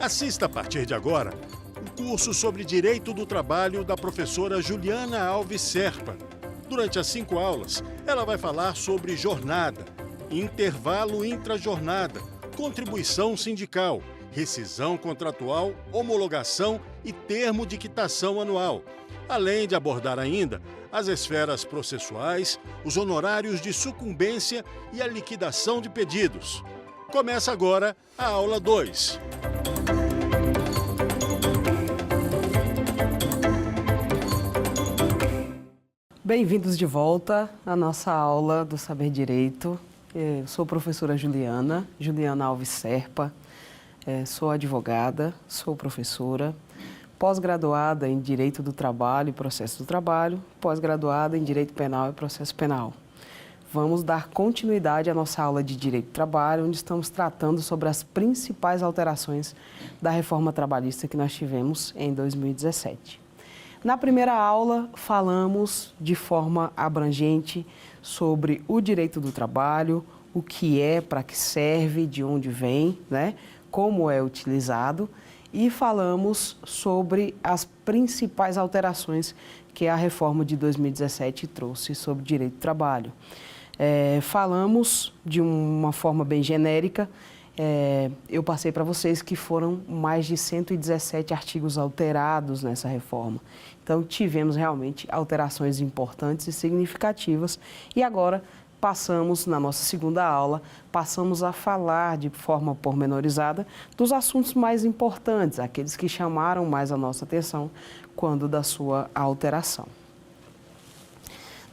Assista a partir de agora um curso sobre Direito do Trabalho da professora Juliana Alves Serpa. Durante as 5 aulas, ela vai falar sobre jornada, intervalo intrajornada, contribuição sindical, rescisão contratual, homologação e termo de quitação anual, além de abordar ainda as esferas processuais, os honorários de sucumbência e a liquidação de pedidos. Começa agora a aula 2. Bem-vindos de volta à nossa aula do Saber Direito. Eu sou a professora Juliana Alves Serpa, sou advogada, sou professora, pós-graduada em Direito do Trabalho e Processo do Trabalho, pós-graduada em Direito Penal e Processo Penal. Vamos dar continuidade à nossa aula de Direito do Trabalho, onde estamos tratando sobre as principais alterações da reforma trabalhista que nós tivemos em 2017. Na primeira aula, falamos de forma abrangente sobre o direito do trabalho, o que é, para que serve, de onde vem, né? Como é utilizado, e falamos sobre as principais alterações que a reforma de 2017 trouxe sobre o direito do trabalho. Falamos de uma forma bem genérica. Eu passei para vocês que foram mais de 117 artigos alterados nessa reforma. Então, tivemos realmente alterações importantes e significativas. E agora, passamos, na nossa segunda aula, passamos a falar de forma pormenorizada dos assuntos mais importantes, aqueles que chamaram mais a nossa atenção quando da sua alteração.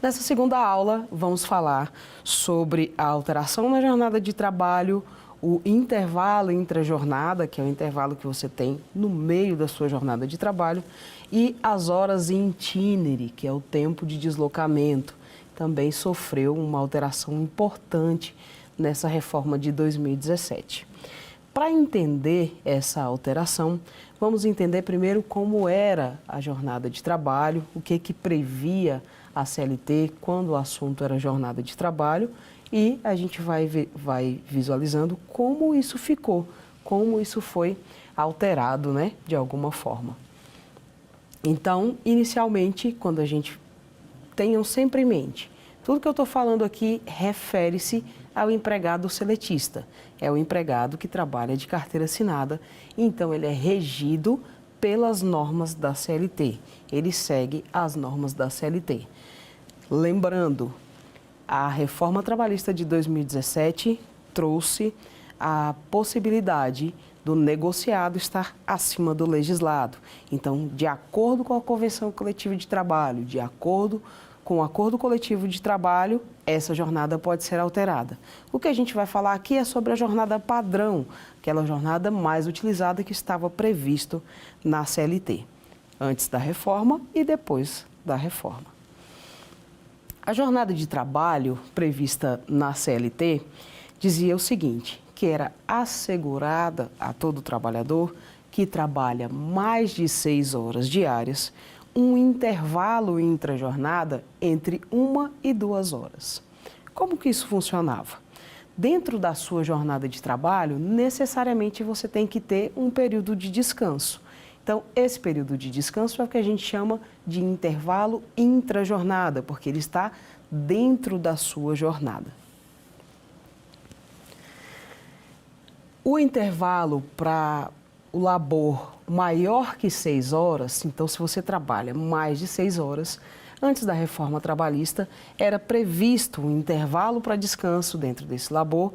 Nessa segunda aula, vamos falar sobre a alteração na jornada de trabalho, o intervalo intrajornada, que é o intervalo que você tem no meio da sua jornada de trabalho, e as horas in itinere, que é o tempo de deslocamento. Também sofreu uma alteração importante nessa reforma de 2017. Para entender essa alteração, vamos entender primeiro como era a jornada de trabalho, o que previa a CLT quando o assunto era jornada de trabalho, e a gente vai visualizando como isso ficou, como isso foi alterado, né, de alguma forma. Então, inicialmente, quando a gente tenham sempre em mente, tudo que eu estou falando aqui refere-se ao empregado seletista. É o empregado que trabalha de carteira assinada, então ele é regido pelas normas da CLT. Ele segue as normas da CLT. Lembrando, a reforma trabalhista de 2017 trouxe a possibilidade do negociado estar acima do legislado. Então, de acordo com a Convenção Coletiva de Trabalho, de acordo com o Acordo Coletivo de Trabalho, essa jornada pode ser alterada. O que a gente vai falar aqui é sobre a jornada padrão, aquela jornada mais utilizada que estava previsto na CLT, antes da reforma e depois da reforma. A jornada de trabalho prevista na CLT dizia o seguinte, que era assegurada a todo trabalhador que trabalha mais de 6 horas diárias, um intervalo intrajornada entre 1 e 2 horas. Como que isso funcionava? Dentro da sua jornada de trabalho, necessariamente você tem que ter um período de descanso. Então, esse período de descanso é o que a gente chama de intervalo intrajornada, porque ele está dentro da sua jornada. O intervalo para o labor maior que 6 horas, então se você trabalha mais de 6 horas, antes da reforma trabalhista, era previsto um intervalo para descanso dentro desse labor,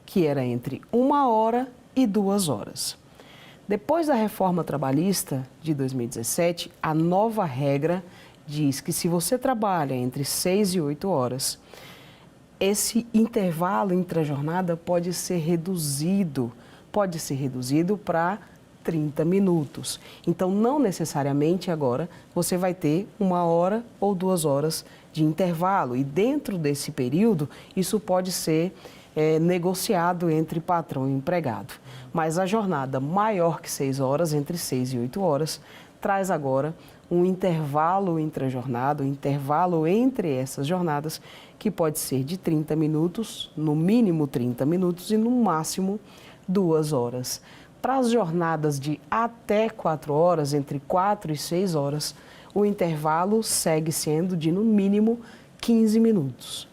que era entre 1 hora e 2 horas. Depois da reforma trabalhista de 2017, a nova regra diz que se você trabalha entre 6 e 8 horas, esse intervalo intrajornada pode ser reduzido para 30 minutos. Então, não necessariamente agora você vai ter 1 hora ou 2 horas de intervalo. E dentro desse período, isso pode ser negociado entre patrão e empregado. Mas a jornada maior que 6 horas, entre 6 e 8 horas, traz agora um intervalo intrajornada, um intervalo entre essas jornadas, que pode ser de 30 minutos, no mínimo 30 minutos e no máximo 2 horas. Para as jornadas de até 4 horas, entre 4 e 6 horas, o intervalo segue sendo de, no mínimo, 15 minutos.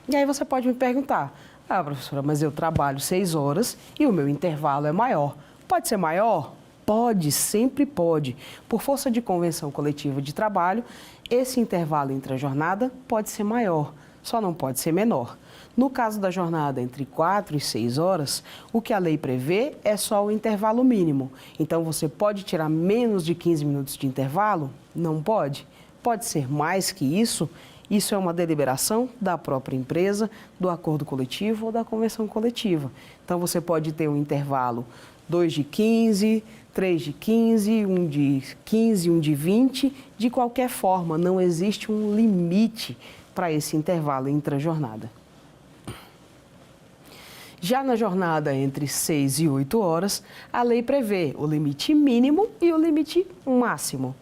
E aí você pode me perguntar, professora, mas eu trabalho 6 horas e o meu intervalo é maior. Pode ser maior? Pode, sempre pode. Por força de convenção coletiva de trabalho, esse intervalo entre a jornada pode ser maior, só não pode ser menor. No caso da jornada entre 4 e 6 horas, o que a lei prevê é só o intervalo mínimo. Então, você pode tirar menos de 15 minutos de intervalo? Não pode. Pode ser mais que isso? Isso é uma deliberação da própria empresa, do acordo coletivo ou da convenção coletiva. Então, você pode ter um intervalo 2 de 15, 3 de 15, 1 de 15, 1 de 20. De qualquer forma, não existe um limite para esse intervalo intra-jornada. Já na jornada entre 6 e 8 horas, a lei prevê o limite mínimo e o limite máximo.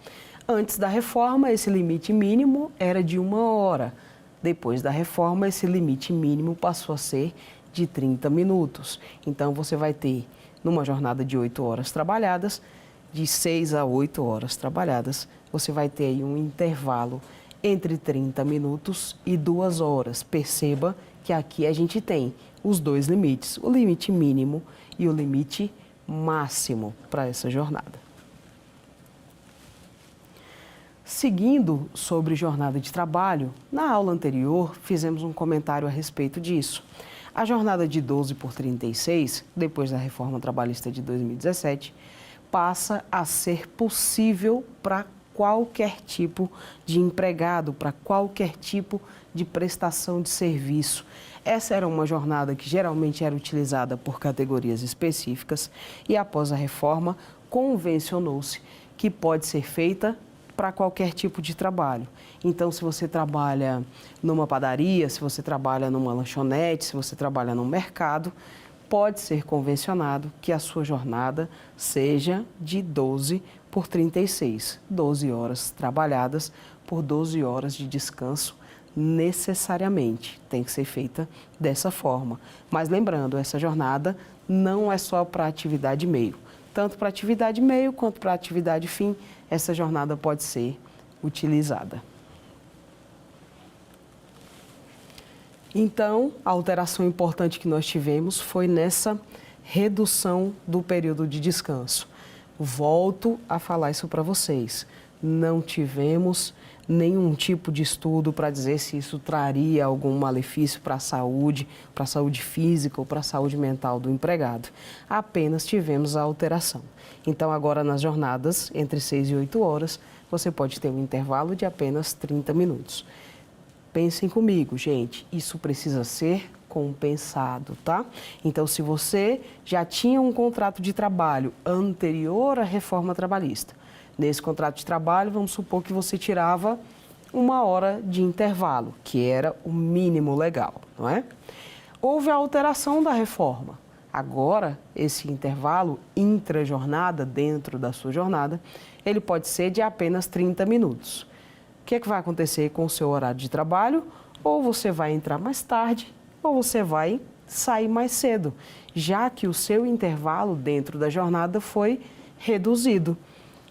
Antes da reforma, esse limite mínimo era de 1 hora. Depois da reforma, esse limite mínimo passou a ser de 30 minutos. Então, você vai ter, numa jornada de 8 horas trabalhadas, de 6 a 8 horas trabalhadas, você vai ter aí um intervalo entre 30 minutos e 2 horas. Perceba que aqui a gente tem os dois limites, o limite mínimo e o limite máximo para essa jornada. Seguindo sobre jornada de trabalho, na aula anterior fizemos um comentário a respeito disso. A jornada de 12 por 36, depois da reforma trabalhista de 2017, passa a ser possível para qualquer tipo de empregado, para qualquer tipo de prestação de serviço. Essa era uma jornada que geralmente era utilizada por categorias específicas e, após a reforma, convencionou-se que pode ser feita para qualquer tipo de trabalho. Então, se você trabalha numa padaria, se você trabalha numa lanchonete, se você trabalha num mercado, pode ser convencionado que a sua jornada seja de 12 por 36, 12 horas trabalhadas por 12 horas de descanso necessariamente. Tem que ser feita dessa forma. Mas lembrando, essa jornada não é só para atividade meio. Tanto para atividade meio quanto para atividade fim, essa jornada pode ser utilizada. Então, a alteração importante que nós tivemos foi nessa redução do período de descanso. Volto a falar isso para vocês. Não tivemos nenhum tipo de estudo para dizer se isso traria algum malefício para a saúde física ou para a saúde mental do empregado. Apenas tivemos a alteração. Então, agora nas jornadas entre 6 e 8 horas, você pode ter um intervalo de apenas 30 minutos. Pensem comigo, gente, isso precisa ser compensado, tá? Então, se você já tinha um contrato de trabalho anterior à reforma trabalhista, nesse contrato de trabalho, vamos supor que você tirava 1 hora de intervalo, que era o mínimo legal, não é? Houve a alteração da reforma. Agora, esse intervalo intra-jornada, dentro da sua jornada, ele pode ser de apenas 30 minutos. O que é que vai acontecer com o seu horário de trabalho? Ou você vai entrar mais tarde, ou você vai sair mais cedo, já que o seu intervalo dentro da jornada foi reduzido.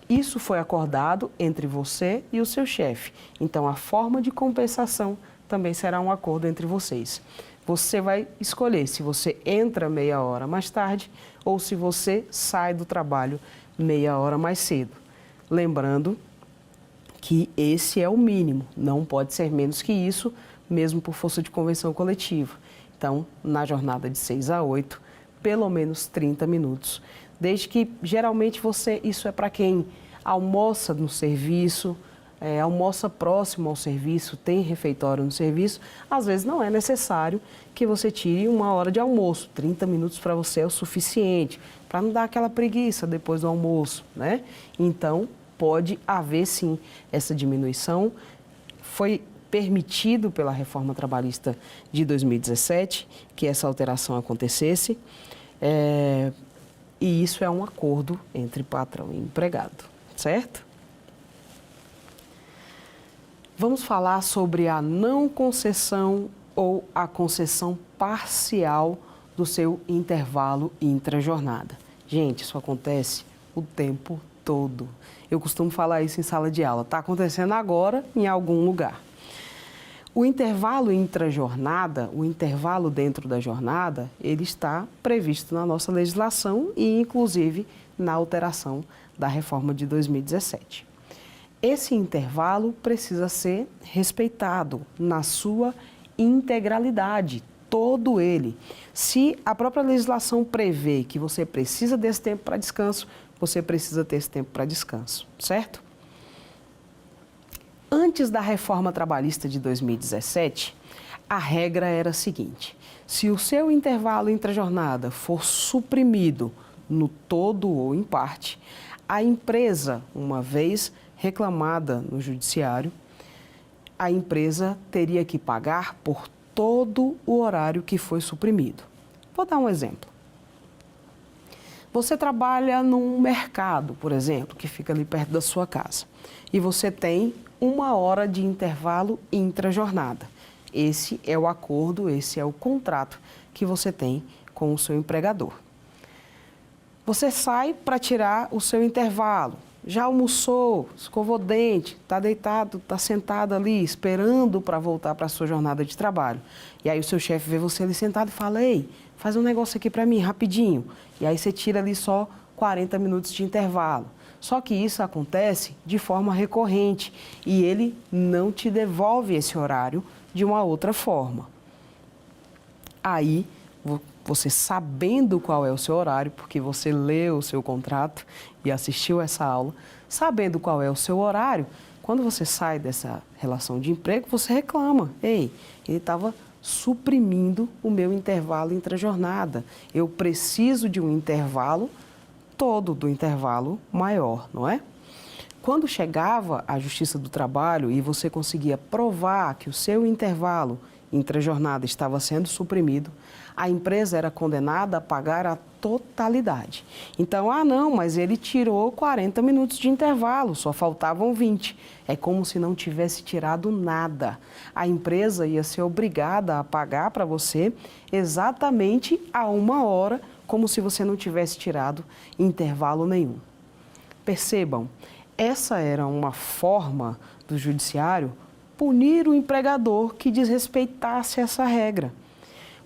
Isso foi acordado entre você e o seu chefe. Então, a forma de compensação também será um acordo entre vocês. Você vai escolher se você entra meia hora mais tarde ou se você sai do trabalho meia hora mais cedo. Lembrando que esse é o mínimo, não pode ser menos que isso, mesmo por força de convenção coletiva. Então, na jornada de 6 a 8, pelo menos 30 minutos. Desde que, geralmente, isso é para quem almoça no serviço, almoça próximo ao serviço, tem refeitório no serviço, às vezes não é necessário que você tire 1 hora de almoço. 30 minutos para você é o suficiente, para não dar aquela preguiça depois do almoço, né? Então, pode haver sim essa diminuição. Foi permitido pela reforma trabalhista de 2017 que essa alteração acontecesse, e isso é um acordo entre patrão e empregado, certo? Vamos falar sobre a não concessão ou a concessão parcial do seu intervalo intra-jornada. Gente, isso acontece o tempo todo. Eu costumo falar isso em sala de aula. Está acontecendo agora em algum lugar. O intervalo intrajornada, o intervalo dentro da jornada, ele está previsto na nossa legislação e, inclusive, na alteração da reforma de 2017. Esse intervalo precisa ser respeitado na sua integralidade, todo ele. Se a própria legislação prevê que você precisa desse tempo para descanso, você precisa ter esse tempo para descanso, certo? Antes da reforma trabalhista de 2017, a regra era a seguinte: se o seu intervalo intrajornada for suprimido no todo ou em parte, a empresa, uma vez reclamada no judiciário, a empresa teria que pagar por todo o horário que foi suprimido. Vou dar um exemplo. Você trabalha num mercado, por exemplo, que fica ali perto da sua casa, e você tem 1 hora de intervalo intrajornada. Esse é o acordo, esse é o contrato que você tem com o seu empregador. Você sai para tirar o seu intervalo, já almoçou, escovou o dente, está deitado, está sentado ali, esperando para voltar para a sua jornada de trabalho. E aí o seu chefe vê você ali sentado e fala: ei, faz um negócio aqui para mim, rapidinho. E aí você tira ali só 40 minutos de intervalo. Só que isso acontece de forma recorrente e ele não te devolve esse horário de uma outra forma. Aí, você sabendo qual é o seu horário, porque você leu o seu contrato e assistiu essa aula, sabendo qual é o seu horário, quando você sai dessa relação de emprego, você reclama: ei, ele estava suprimindo o meu intervalo intrajornada. Eu preciso de um intervalo todo, do intervalo maior, não é? Quando chegava à Justiça do Trabalho e você conseguia provar que o seu intervalo intrajornada estava sendo suprimido, a empresa era condenada a pagar a totalidade. Então, não, mas ele tirou 40 minutos de intervalo, só faltavam 20. É como se não tivesse tirado nada. A empresa ia ser obrigada a pagar para você exatamente a 1 hora, como se você não tivesse tirado intervalo nenhum. Percebam, essa era uma forma do judiciário punir o empregador que desrespeitasse essa regra.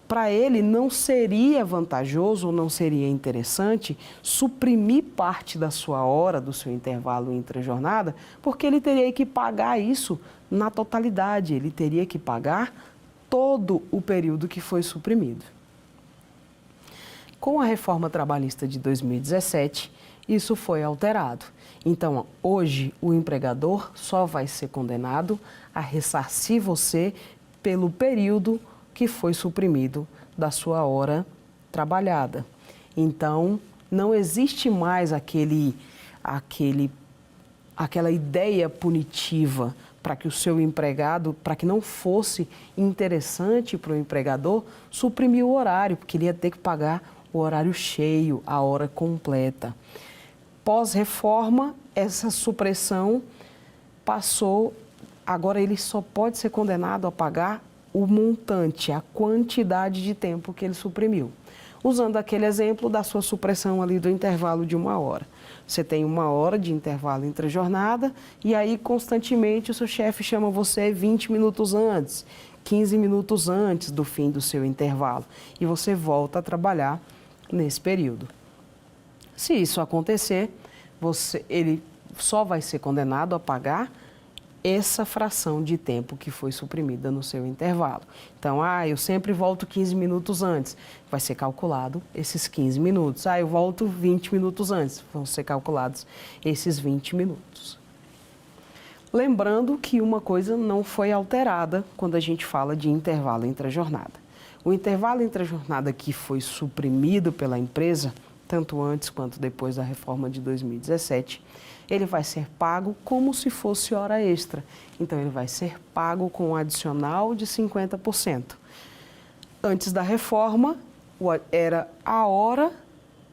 Para ele não seria vantajoso ou não seria interessante suprimir parte da sua hora, do seu intervalo intrajornada, porque ele teria que pagar isso na totalidade, ele teria que pagar todo o período que foi suprimido. Com a reforma trabalhista de 2017, isso foi alterado. Então, hoje, o empregador só vai ser condenado a ressarcir você pelo período que foi suprimido da sua hora trabalhada. Então, não existe mais aquela ideia punitiva para que o seu empregado, para que não fosse interessante para o empregador suprimir o horário, porque ele ia ter que pagar o horário cheio, a hora completa. Pós-reforma, essa supressão passou, agora ele só pode ser condenado a pagar o montante, a quantidade de tempo que ele suprimiu. Usando aquele exemplo da sua supressão ali do intervalo de 1 hora. Você tem 1 hora de intervalo intrajornada e aí constantemente o seu chefe chama você 20 minutos antes, 15 minutos antes do fim do seu intervalo e você volta a trabalhar nesse período. Se isso acontecer, ele só vai ser condenado a pagar essa fração de tempo que foi suprimida no seu intervalo. Então, eu sempre volto 15 minutos antes. Vai ser calculado esses 15 minutos. Eu volto 20 minutos antes. Vão ser calculados esses 20 minutos. Lembrando que uma coisa não foi alterada quando a gente fala de intervalo intrajornada. O intervalo intrajornada que foi suprimido pela empresa, tanto antes quanto depois da reforma de 2017, ele vai ser pago como se fosse hora extra. Então, ele vai ser pago com um adicional de 50%. Antes da reforma, era a hora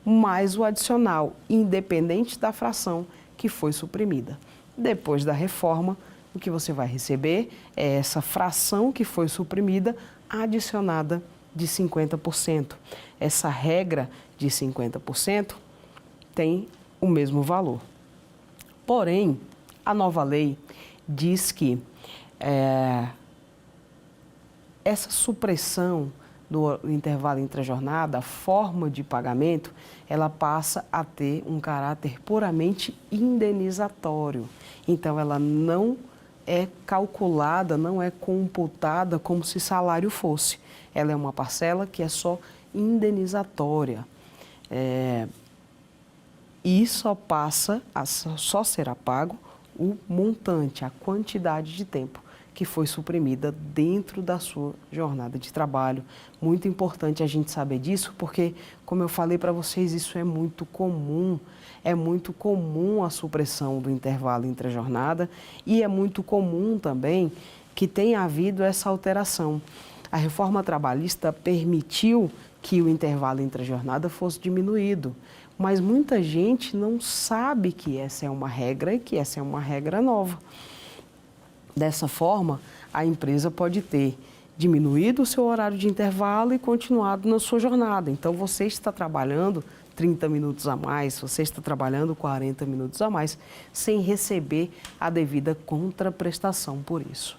mais o adicional, independente da fração que foi suprimida. Depois da reforma, o que você vai receber é essa fração que foi suprimida adicionada de 50%. Essa regra de 50%, tem o mesmo valor. Porém, a nova lei diz que essa supressão do intervalo entre a jornada, a forma de pagamento, ela passa a ter um caráter puramente indenizatório. Então, ela não é calculada, não é computada como se salário fosse. Ela é uma parcela que é só indenizatória. E só será pago o montante, a quantidade de tempo que foi suprimida dentro da sua jornada de trabalho. Muito importante a gente saber disso, porque, como eu falei para vocês, isso é muito comum. É muito comum a supressão do intervalo entre a jornada e é muito comum também que tenha havido essa alteração. A reforma trabalhista permitiu que o intervalo entre a jornada fosse diminuído, mas muita gente não sabe que essa é uma regra e que essa é uma regra nova. Dessa forma, a empresa pode ter diminuído o seu horário de intervalo e continuado na sua jornada. Então, você está trabalhando 30 minutos a mais, você está trabalhando 40 minutos a mais, sem receber a devida contraprestação por isso.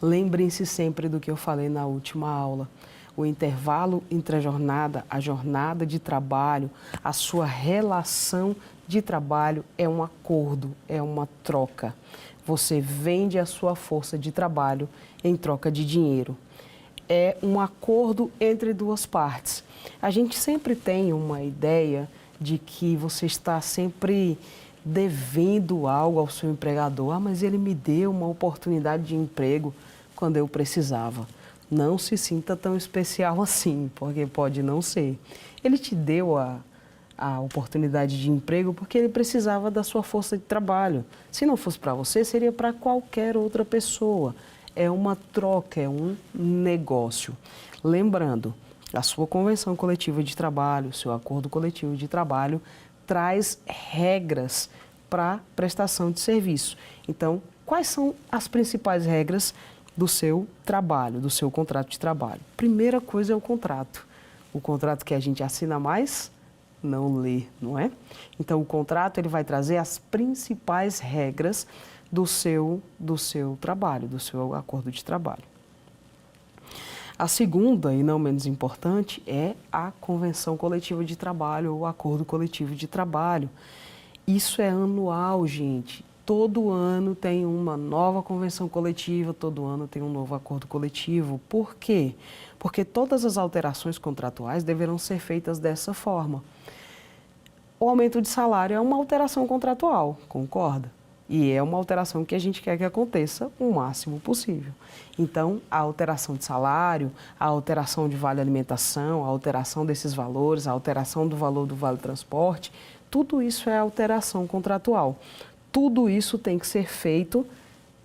Lembrem-se sempre do que eu falei na última aula. O intervalo entre a jornada de trabalho, a sua relação de trabalho é um acordo, é uma troca. Você vende a sua força de trabalho em troca de dinheiro. É um acordo entre duas partes. A gente sempre tem uma ideia de que você está sempre devendo algo ao seu empregador. Ah, mas ele me deu uma oportunidade de emprego quando eu precisava. Não se sinta tão especial assim, porque pode não ser. Ele te deu a oportunidade de emprego porque ele precisava da sua força de trabalho. Se não fosse para você, seria para qualquer outra pessoa. É uma troca, é um negócio. Lembrando, a sua convenção coletiva de trabalho, seu acordo coletivo de trabalho, traz regras para prestação de serviço. Então, quais são as principais regras do seu trabalho, do seu contrato de trabalho? Primeira coisa é o contrato. O contrato que a gente assina mais, não lê, não é? Então, o contrato ele vai trazer as principais regras do seu trabalho, do seu acordo de trabalho. A segunda, e não menos importante, é a convenção coletiva de trabalho ou acordo coletivo de trabalho. Isso é anual, gente. Todo ano tem uma nova convenção coletiva, todo ano tem um novo acordo coletivo. Por quê? Porque todas as alterações contratuais deverão ser feitas dessa forma. O aumento de salário é uma alteração contratual, concorda? E é uma alteração que a gente quer que aconteça o máximo possível. Então, a alteração de salário, a alteração de vale alimentação, a alteração desses valores, a alteração do valor do vale transporte, tudo isso é alteração contratual. Tudo isso tem que ser feito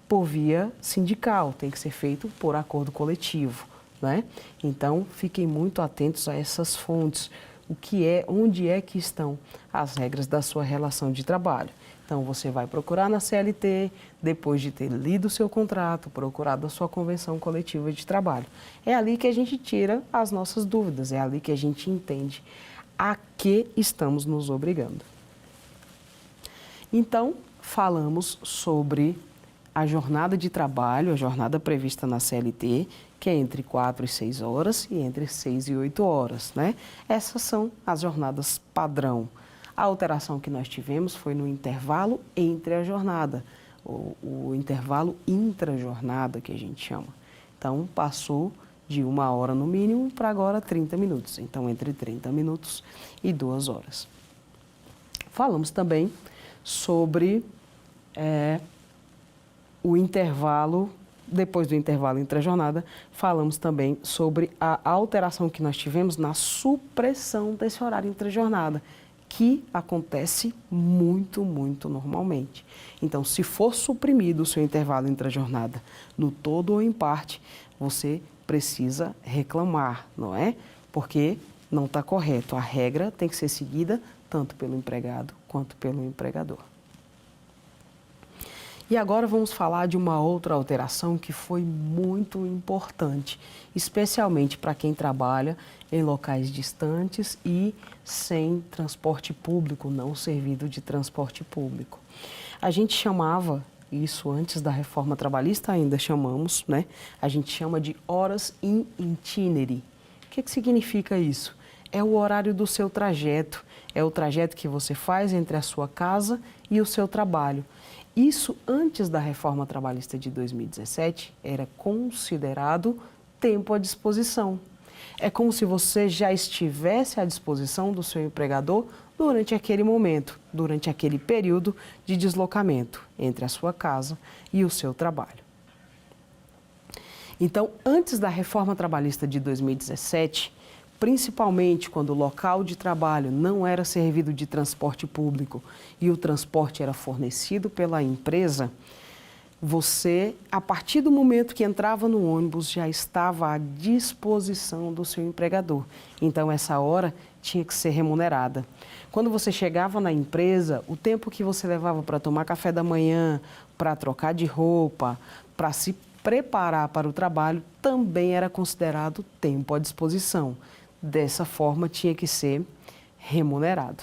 por via sindical, tem que ser feito por acordo coletivo, né? Então, fiquem muito atentos a essas fontes. Onde é que estão as regras da sua relação de trabalho? Então, você vai procurar na CLT, depois de ter lido o seu contrato, procurado a sua convenção coletiva de trabalho. É ali que a gente tira as nossas dúvidas, é ali que a gente entende a que estamos nos obrigando. Então, falamos sobre a jornada de trabalho, a jornada prevista na CLT, que é entre 4 e 6 horas e entre 6 e 8 horas, né? Essas são as jornadas padrão. A alteração que nós tivemos foi no intervalo entre a jornada, o intervalo intrajornada que a gente chama. Então, passou de 1 hora no mínimo para agora 30 minutos. Então, entre 30 minutos e 2 horas. Falamos também sobre o intervalo, depois do intervalo entre a jornada, falamos também sobre a alteração que nós tivemos na supressão desse horário entre a jornada, que acontece muito, muito normalmente. Então, se for suprimido o seu intervalo entre a jornada no todo ou em parte, você precisa reclamar, não é? Porque não está correto. A regra tem que ser seguida tanto pelo empregado quanto pelo empregador. E agora vamos falar de uma outra alteração que foi muito importante, especialmente para quem trabalha em locais distantes e sem transporte público, não servido de transporte público. A gente chamava isso antes da reforma trabalhista, ainda chamamos, né? A gente chama de horas in itinere. O que significa isso? É o horário do seu trajeto, é o trajeto que você faz entre a sua casa e o seu trabalho. Isso, antes da reforma trabalhista de 2017, era considerado tempo à disposição. É como se você já estivesse à disposição do seu empregador durante aquele momento, durante aquele período de deslocamento entre a sua casa e o seu trabalho. Então, antes da reforma trabalhista de 2017, principalmente quando o local de trabalho não era servido de transporte público e o transporte era fornecido pela empresa, você, a partir do momento que entrava no ônibus, já estava à disposição do seu empregador. Então, essa hora tinha que ser remunerada. Quando você chegava na empresa, o tempo que você levava para tomar café da manhã, para trocar de roupa, para se preparar para o trabalho, também era considerado tempo à disposição. Dessa forma, tinha que ser remunerado.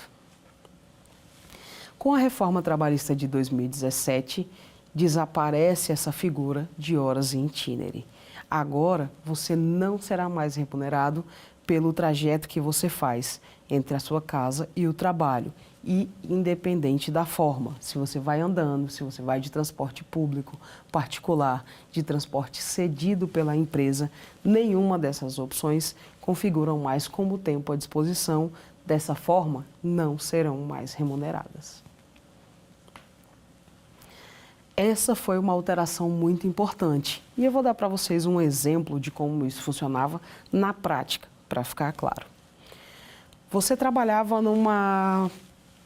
Com a reforma trabalhista de 2017, desaparece essa figura de horas in itinere. Agora, você não será mais remunerado pelo trajeto que você faz entre a sua casa e o trabalho, e independente da forma, se você vai andando, se você vai de transporte público, particular, de transporte cedido pela empresa, nenhuma dessas opções configuram mais como tempo à disposição. Dessa forma, não serão mais remuneradas. Essa foi uma alteração muito importante e eu vou dar para vocês um exemplo de como isso funcionava na prática, para ficar claro. Você trabalhava numa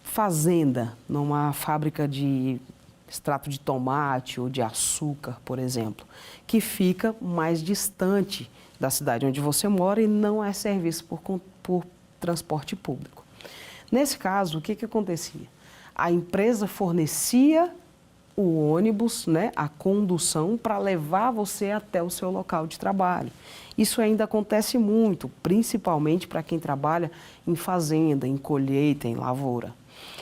fazenda, numa fábrica de extrato de tomate ou de açúcar, por exemplo, que fica mais distante da cidade onde você mora e não é serviço por transporte público. Nesse caso, o que acontecia? A empresa fornecia o ônibus, né, a condução para levar você até o seu local de trabalho. Isso ainda acontece muito, principalmente para quem trabalha em fazenda, em colheita, em lavoura.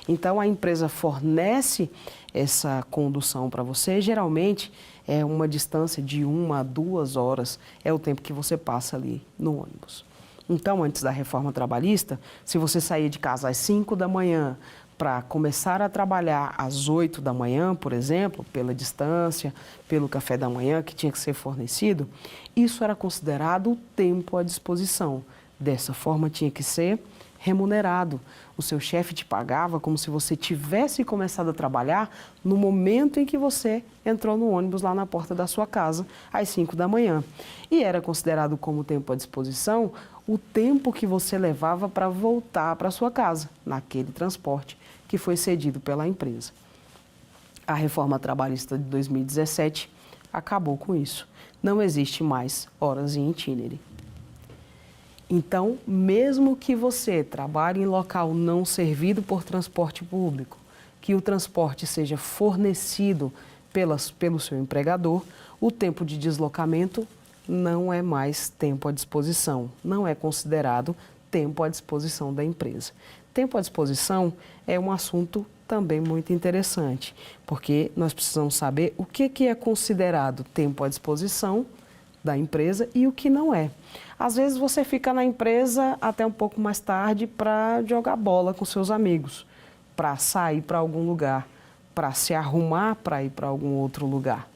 Então, a empresa fornece essa condução para você, geralmente é uma distância de 1 a 2 horas, é o tempo que você passa ali no ônibus. Então, antes da reforma trabalhista, se você saía de casa às 5 da manhã para começar a trabalhar às 8 da manhã, por exemplo, pela distância, pelo café da manhã que tinha que ser fornecido, isso era considerado tempo à disposição. Dessa forma, tinha que ser remunerado. O seu chefe te pagava como se você tivesse começado a trabalhar no momento em que você entrou no ônibus lá na porta da sua casa, às 5 da manhã. E era considerado como tempo à disposição o tempo que você levava para voltar para sua casa, naquele transporte que foi cedido pela empresa. A reforma trabalhista de 2017 acabou com isso. Não existe mais horas in itinere. Então, mesmo que você trabalhe em local não servido por transporte público, que o transporte seja fornecido pelo seu empregador, o tempo de deslocamento não é mais tempo à disposição, não é considerado tempo à disposição da empresa. Tempo à disposição é um assunto também muito interessante, porque nós precisamos saber o que é considerado tempo à disposição da empresa e o que não é. Às vezes você fica na empresa até um pouco mais tarde para jogar bola com seus amigos, para sair para algum lugar, para se arrumar para ir para algum outro lugar.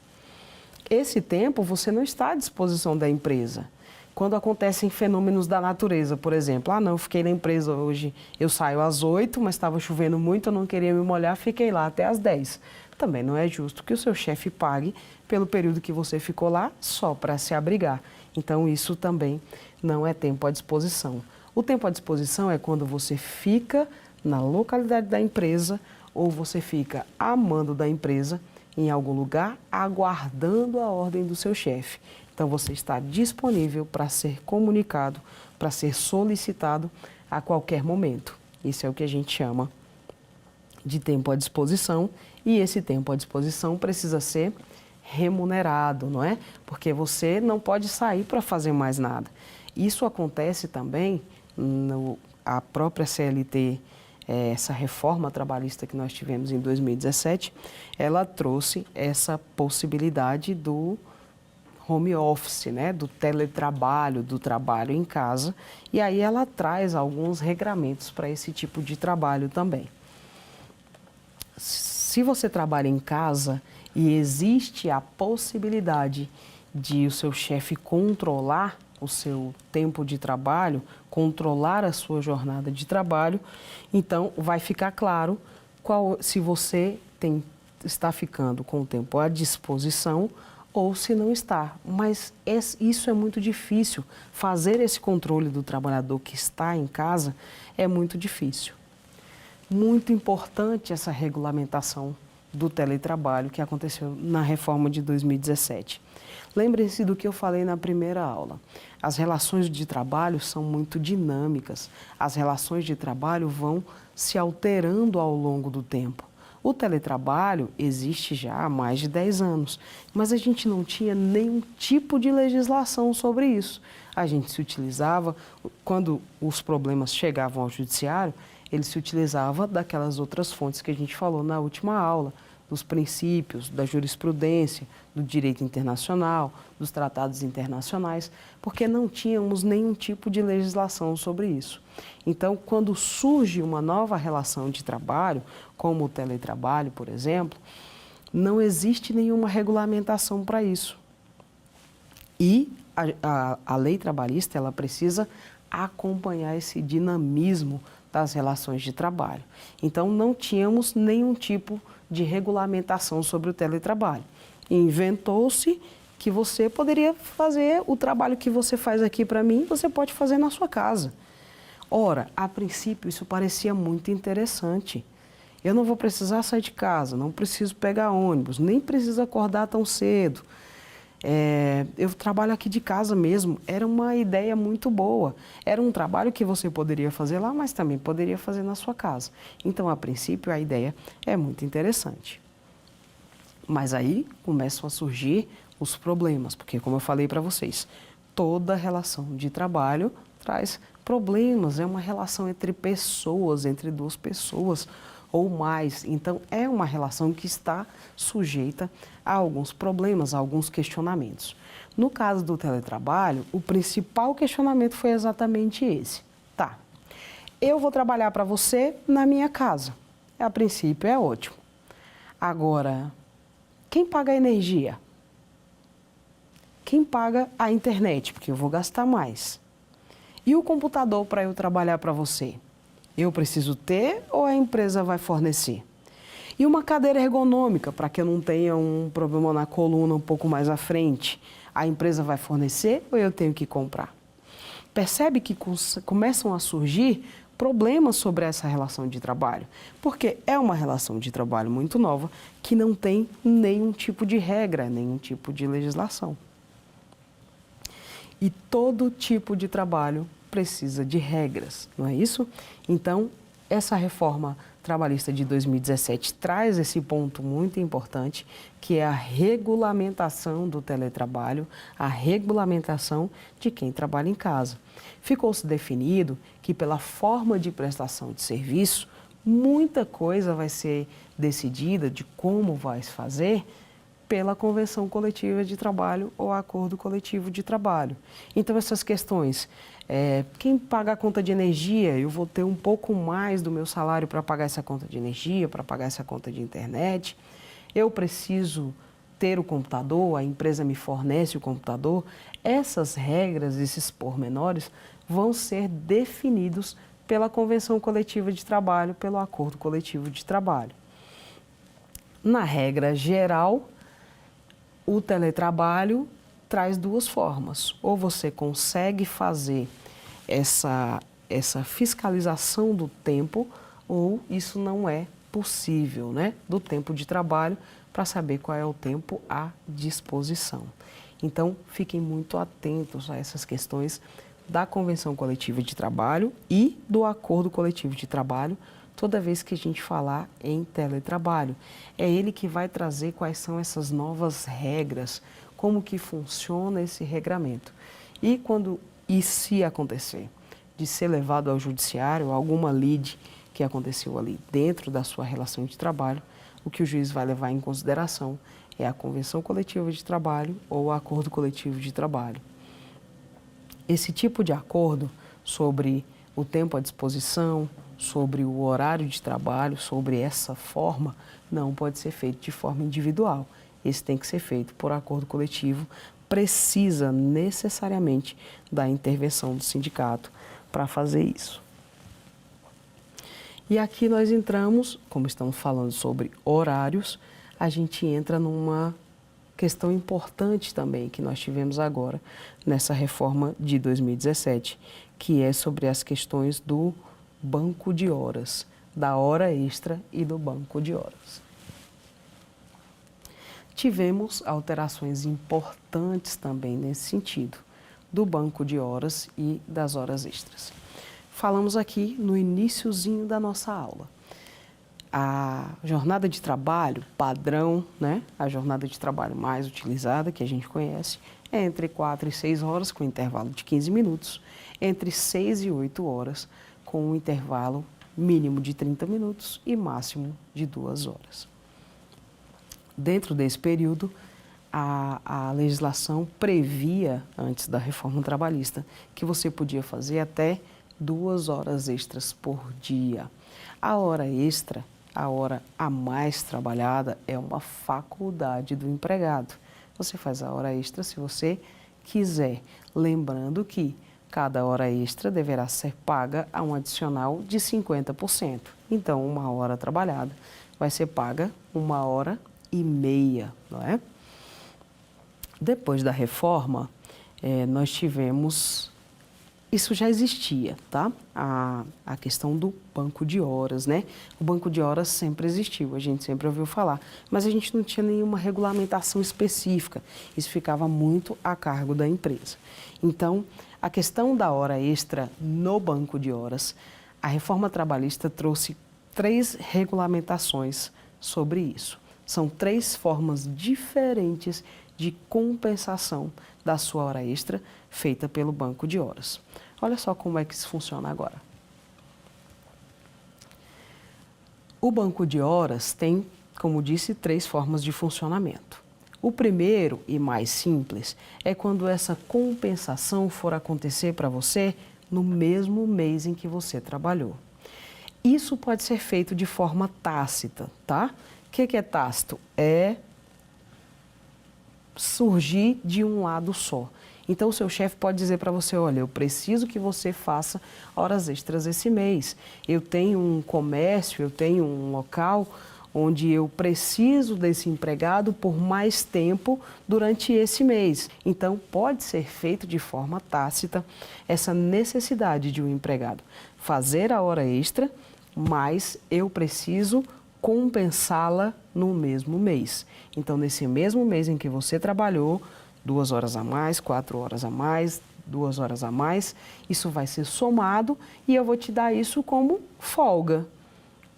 Esse tempo você não está à disposição da empresa. Quando acontecem fenômenos da natureza, por exemplo, não, fiquei na empresa hoje, eu saio às 8, mas estava chovendo muito, eu não queria me molhar, fiquei lá até às 10. Também não é justo que o seu chefe pague pelo período que você ficou lá só para se abrigar. Então, isso também não é tempo à disposição. O tempo à disposição é quando você fica na localidade da empresa ou você fica a mando da empresa em algum lugar, aguardando a ordem do seu chefe. Então, você está disponível para ser comunicado, para ser solicitado a qualquer momento. Isso é o que a gente chama de tempo à disposição, e esse tempo à disposição precisa ser remunerado, não é? Porque você não pode sair para fazer mais nada. Isso acontece também a própria CLT, essa reforma trabalhista que nós tivemos em 2017, ela trouxe essa possibilidade do home office, né, do teletrabalho, do trabalho em casa, e aí ela traz alguns regramentos para esse tipo de trabalho também. Se você trabalha em casa e existe a possibilidade de o seu chefe controlar o seu tempo de trabalho, controlar a sua jornada de trabalho, então vai ficar claro se você está ficando com o tempo à disposição ou se não está. Mas isso é muito difícil. Fazer esse controle do trabalhador que está em casa é muito difícil. Muito importante essa regulamentação do teletrabalho que aconteceu na reforma de 2017. Lembrem-se do que eu falei na primeira aula. As relações de trabalho são muito dinâmicas. As relações de trabalho vão se alterando ao longo do tempo. O teletrabalho existe já há mais de 10 anos, mas a gente não tinha nenhum tipo de legislação sobre isso. A gente se utilizava, quando os problemas chegavam ao judiciário, ele se utilizava daquelas outras fontes que a gente falou na última aula, dos princípios, da jurisprudência, do direito internacional, dos tratados internacionais, porque não tínhamos nenhum tipo de legislação sobre isso. Então, quando surge uma nova relação de trabalho, como o teletrabalho, por exemplo, não existe nenhuma regulamentação para isso. E a lei trabalhista, ela precisa acompanhar esse dinamismo das relações de trabalho. Então, não tínhamos nenhum tipo de regulamentação sobre o teletrabalho. Inventou-se que você poderia fazer o trabalho que você faz aqui para mim, você pode fazer na sua casa. Ora, a princípio, isso parecia muito interessante. Eu não vou precisar sair de casa, não preciso pegar ônibus, nem preciso acordar tão cedo. Eu trabalho aqui de casa mesmo. Era uma ideia muito boa. Era um trabalho que você poderia fazer lá, mas também poderia fazer na sua casa. Então, a princípio, a ideia é muito interessante. Mas aí começam a surgir os problemas, porque, como eu falei para vocês, toda relação de trabalho traz problemas. É uma relação entre pessoas, entre duas pessoas ou mais. Então, é uma relação que está sujeita a alguns problemas, a alguns questionamentos. No caso do teletrabalho, o principal questionamento foi exatamente esse. Tá, eu vou trabalhar para você na minha casa. A princípio é ótimo. Agora, quem paga a energia? Quem paga a internet? Porque eu vou gastar mais. E o computador para eu trabalhar para você? Eu preciso ter ou a empresa vai fornecer? E uma cadeira ergonômica, para que eu não tenha um problema na coluna um pouco mais à frente, a empresa vai fornecer ou eu tenho que comprar? Percebe que começam a surgir problemas sobre essa relação de trabalho, porque é uma relação de trabalho muito nova que não tem nenhum tipo de regra, nenhum tipo de legislação. E todo tipo de trabalho precisa de regras, não é isso? Então, essa reforma trabalhista de 2017 traz esse ponto muito importante, que é a regulamentação do teletrabalho, a regulamentação de quem trabalha em casa. Ficou-se definido que, pela forma de prestação de serviço, muita coisa vai ser decidida de como vai se fazer pela convenção coletiva de trabalho ou acordo coletivo de trabalho. Então, essas questões, quem paga a conta de energia, eu vou ter um pouco mais do meu salário para pagar essa conta de energia, para pagar essa conta de internet, eu preciso ter o computador, a empresa me fornece o computador. Essas regras, esses pormenores, vão ser definidos pela convenção coletiva de trabalho, pelo acordo coletivo de trabalho. Na regra geral, o teletrabalho traz duas formas. Ou você consegue fazer essa fiscalização do tempo, ou isso não é possível, né? Do tempo de trabalho, para saber qual é o tempo à disposição. Então, fiquem muito atentos a essas questões da Convenção Coletiva de Trabalho e do Acordo Coletivo de Trabalho toda vez que a gente falar em teletrabalho. É ele que vai trazer quais são essas novas regras, como que funciona esse regramento. E quando e se acontecer de ser levado ao judiciário, alguma lide que aconteceu ali dentro da sua relação de trabalho, o que o juiz vai levar em consideração é a convenção coletiva de trabalho ou o acordo coletivo de trabalho. Esse tipo de acordo sobre o tempo à disposição, sobre o horário de trabalho, sobre essa forma, não pode ser feito de forma individual. Esse tem que ser feito por acordo coletivo, precisa necessariamente da intervenção do sindicato para fazer isso. E aqui nós entramos, como estamos falando sobre horários, a gente entra numa questão importante também que nós tivemos agora nessa reforma de 2017, que é sobre as questões do banco de horas, da hora extra e do banco de horas. Tivemos alterações importantes também nesse sentido, do banco de horas e das horas extras. Falamos aqui no iniciozinho da nossa aula. A jornada de trabalho padrão, né? A jornada de trabalho mais utilizada, que a gente conhece, é entre 4 e 6 horas, com intervalo de 15 minutos, entre 6 e 8 horas, com um intervalo mínimo de 30 minutos e máximo de 2 horas. Dentro desse período, a legislação previa, antes da reforma trabalhista, que você podia fazer até 2 horas extras por dia. A hora extra, a hora a mais trabalhada, é uma faculdade do empregado. Você faz a hora extra se você quiser, lembrando que cada hora extra deverá ser paga a um adicional de 50%. Então, 1 hora trabalhada vai ser paga 1h30, não é? Depois da reforma, nós tivemos... Isso já existia, tá? A questão do banco de horas, né? O banco de horas sempre existiu, a gente sempre ouviu falar, mas a gente não tinha nenhuma regulamentação específica. Isso ficava muito a cargo da empresa. Então, a questão da hora extra no banco de horas, a reforma trabalhista trouxe 3 regulamentações sobre isso. São 3 formas diferentes de compensação da sua hora extra feita pelo banco de horas. Olha só como é que isso funciona agora. O banco de horas tem, como disse, 3 formas de funcionamento. O primeiro e mais simples é quando essa compensação for acontecer para você no mesmo mês em que você trabalhou. Isso pode ser feito de forma tácita, tá? O que é tácito? É surgir de um lado só. Então, o seu chefe pode dizer para você, olha, eu preciso que você faça horas extras esse mês. Eu tenho um comércio, eu tenho um local onde eu preciso desse empregado por mais tempo durante esse mês. Então, pode ser feito de forma tácita essa necessidade de um empregado fazer a hora extra, mas eu preciso compensá-la no mesmo mês. Então, nesse mesmo mês em que você trabalhou, 2 horas a mais, 4 horas a mais, 2 horas a mais, isso vai ser somado e eu vou te dar isso como folga,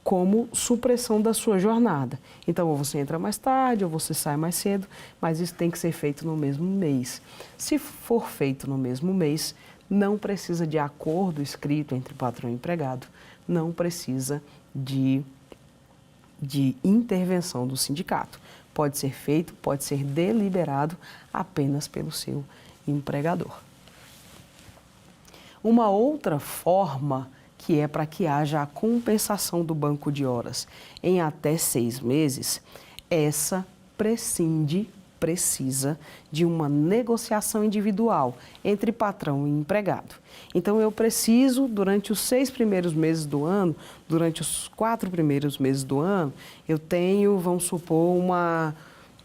como supressão da sua jornada. Então, ou você entra mais tarde, ou você sai mais cedo, mas isso tem que ser feito no mesmo mês. Se for feito no mesmo mês, não precisa de acordo escrito entre patrão e empregado, não precisa de intervenção do sindicato. Pode ser feito, pode ser deliberado apenas pelo seu empregador. Uma outra forma que é para que haja a compensação do banco de horas em até 6 meses, essa precisa de uma negociação individual entre patrão e empregado. Então, eu preciso, durante os 6 primeiros meses do ano, durante os 4 primeiros meses do ano, eu tenho, vamos supor,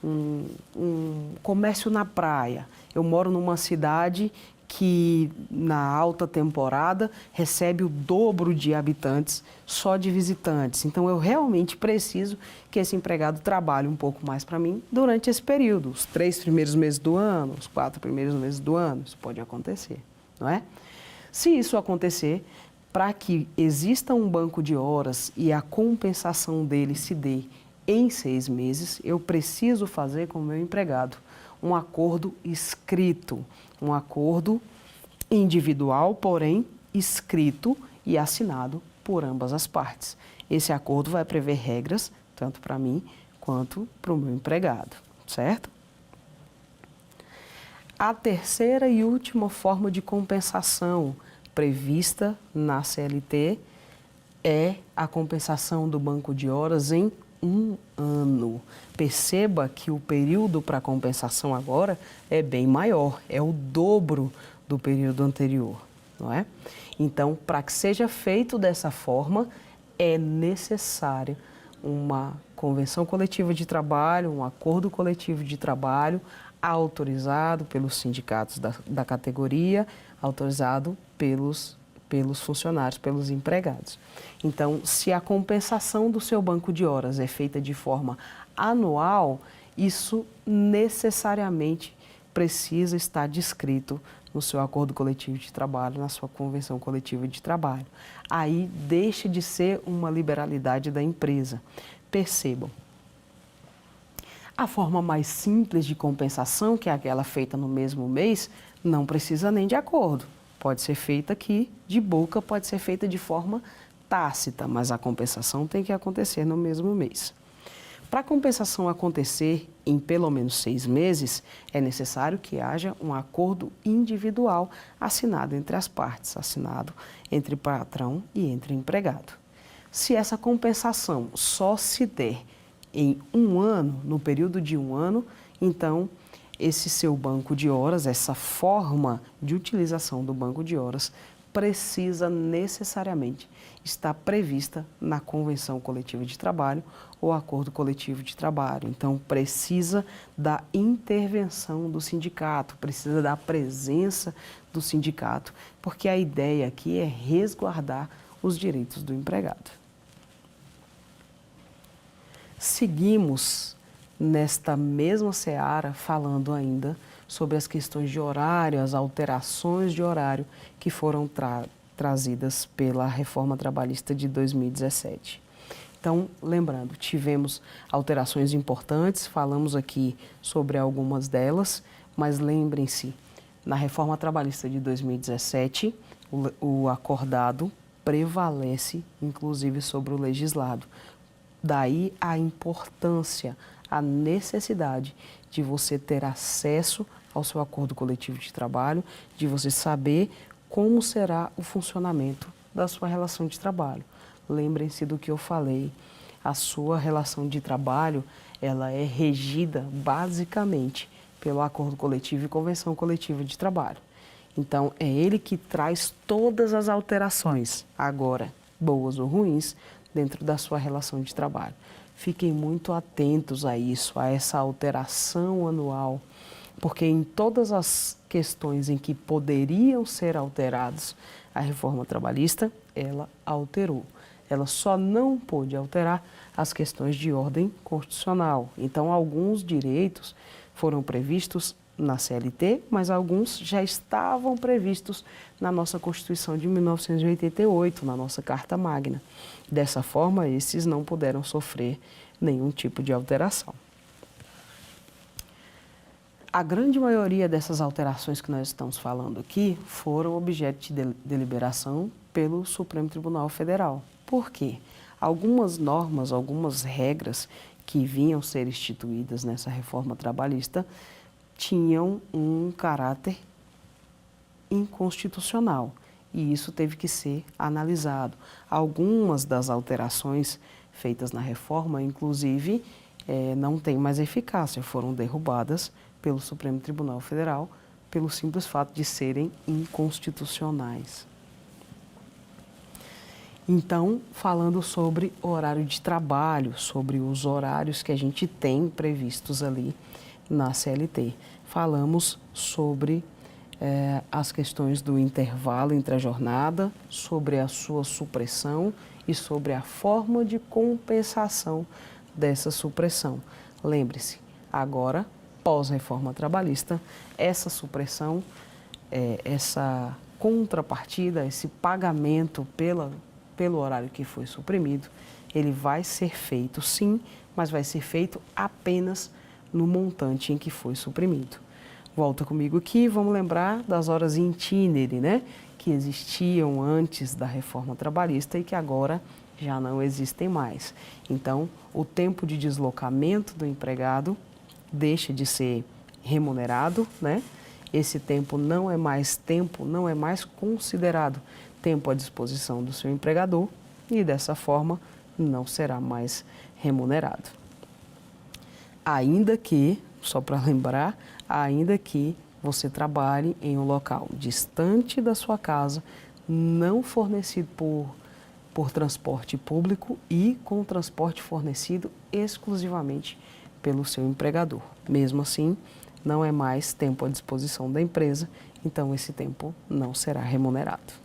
um comércio na praia. Eu moro numa cidade que, na alta temporada, recebe o dobro de habitantes só de visitantes. Então, eu realmente preciso que esse empregado trabalhe um pouco mais para mim durante esse período, os 3 primeiros meses do ano, os 4 primeiros meses do ano. Isso pode acontecer, não é? Se isso acontecer, Para que exista um banco de horas e a compensação dele se dê em 6 meses, eu preciso fazer com o meu empregado um acordo escrito, um acordo individual, porém escrito e assinado por ambas as partes. Esse acordo vai prever regras, tanto para mim quanto para o meu empregado, certo? A terceira e última forma de compensação prevista na CLT é a compensação do banco de horas em 1 ano. Perceba que o período para compensação agora é bem maior, é o dobro do período anterior, não é? Então, para que seja feito dessa forma, é necessário uma convenção coletiva de trabalho, um acordo coletivo de trabalho autorizado pelos sindicatos da categoria, autorizado pelos funcionários, pelos empregados. Então, se a compensação do seu banco de horas é feita de forma anual, isso necessariamente precisa estar descrito no seu acordo coletivo de trabalho, na sua convenção coletiva de trabalho. Aí deixa de ser uma liberalidade da empresa. Percebam, a forma mais simples de compensação, que é aquela feita no mesmo mês, não precisa nem de acordo. Pode ser feita aqui de boca, pode ser feita de forma tácita, mas a compensação tem que acontecer no mesmo mês. Para a compensação acontecer em pelo menos 6 meses, é necessário que haja um acordo individual assinado entre as partes, assinado entre patrão e entre empregado. Se essa compensação só se der em 1 ano, no período de 1 ano, então esse seu banco de horas, essa forma de utilização do banco de horas, precisa necessariamente estar prevista na convenção coletiva de trabalho ou acordo coletivo de trabalho. Então, precisa da intervenção do sindicato, precisa da presença do sindicato, porque a ideia aqui é resguardar os direitos do empregado. Seguimos nesta mesma seara falando ainda sobre as questões de horário, as alterações de horário que foram trazidas pela reforma trabalhista de 2017. Então, lembrando, tivemos alterações importantes, falamos aqui sobre algumas delas, mas lembrem-se, na reforma trabalhista de 2017, o acordado prevalece, inclusive, sobre o legislado. Daí a importância, a necessidade de você ter acesso ao seu acordo coletivo de trabalho, de você saber como será o funcionamento da sua relação de trabalho. Lembrem-se do que eu falei, a sua relação de trabalho, ela é regida basicamente pelo acordo coletivo e convenção coletiva de trabalho. Então, é ele que traz todas as alterações, agora, boas ou ruins, dentro da sua relação de trabalho. Fiquem muito atentos a isso, a essa alteração anual, porque em todas as questões em que poderiam ser alterados, a reforma trabalhista, ela alterou. Ela só não pôde alterar as questões de ordem constitucional. Então, alguns direitos foram previstos na CLT, mas alguns já estavam previstos na nossa Constituição de 1988, na nossa Carta Magna. Dessa forma, esses não puderam sofrer nenhum tipo de alteração. A grande maioria dessas alterações que nós estamos falando aqui foram objeto de deliberação pelo Supremo Tribunal Federal. Por quê? Algumas normas, algumas regras que vinham ser instituídas nessa reforma trabalhista tinham um caráter inconstitucional e isso teve que ser analisado. Algumas das alterações feitas na reforma, inclusive, não têm mais eficácia, foram derrubadas pelo Supremo Tribunal Federal pelo simples fato de serem inconstitucionais. Então, falando sobre horário de trabalho, sobre os horários que a gente tem previstos ali na CLT, falamos sobre as questões do intervalo entre a jornada, sobre a sua supressão e sobre a forma de compensação dessa supressão. Lembre-se, agora, pós-reforma trabalhista, essa supressão, essa contrapartida, esse pagamento pelo horário que foi suprimido, ele vai ser feito sim, mas vai ser feito apenas no montante em que foi suprimido. Volta comigo aqui, vamos lembrar das horas in itinere, né? Que existiam antes da reforma trabalhista e que agora já não existem mais. Então, o tempo de deslocamento do empregado deixa de ser remunerado, né? Esse tempo não é mais considerado tempo à disposição do seu empregador e dessa forma não será mais remunerado. Ainda que, só para lembrar, ainda que você trabalhe em um local distante da sua casa, não fornecido por transporte público e com transporte fornecido exclusivamente pelo seu empregador. Mesmo assim, não é mais tempo à disposição da empresa, então esse tempo não será remunerado.